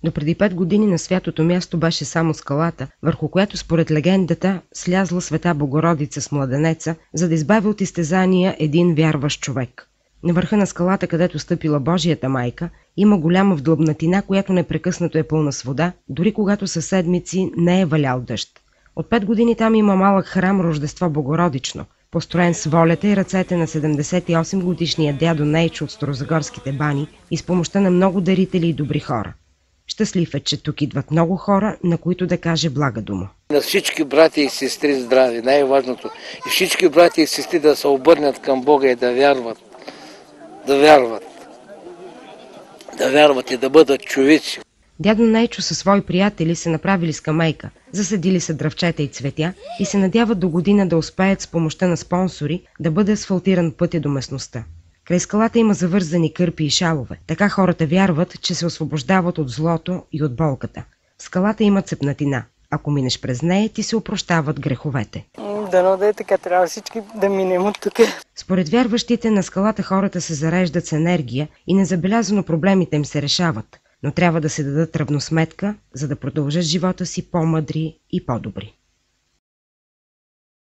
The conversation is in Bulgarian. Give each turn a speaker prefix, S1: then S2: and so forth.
S1: До преди 5 години на святото място беше само скалата, върху която според легендата слязла Света Богородица с младенеца, за да избави от изтезания един вярващ човек. На върха на скалата, където стъпила Божията майка, има голяма вдлъбнатина, която непрекъснато е пълна с вода, дори когато със седмици не е валял дъжд. От 5 години там има малък храм Рождество Богородично, построен с волята и ръцете на 78-годишния дядо Нейчо от Старозагорските бани и с помощта на много дарители и добри хора. Щастлив е, че тук идват много хора, на които да каже блага дума.
S2: На всички брати и сестри здрави, най-важното. И всички брати и сестри да се обърнат към Бога и да вярват. Да вярват и да бъдат човеци.
S1: Дядо Нейчо със свои приятели се направили скамейка, засадили са дръвчета и цветя и се надяват до година да успеят с помощта на спонсори да бъде асфалтиран пътя до местността. Край скалата има завързани кърпи и шалове. Така хората вярват, че се освобождават от злото и от болката. Скалата има цепнатина. Ако минеш през нея, ти се опрощават греховете.
S3: Дано да е така, трябва всички да минем от тук.
S1: Според вярващите, на скалата хората се зареждат с енергия и незабелязано проблемите им се решават, но трябва да се дадат равносметка, за да продължат живота си по-мъдри и по-добри.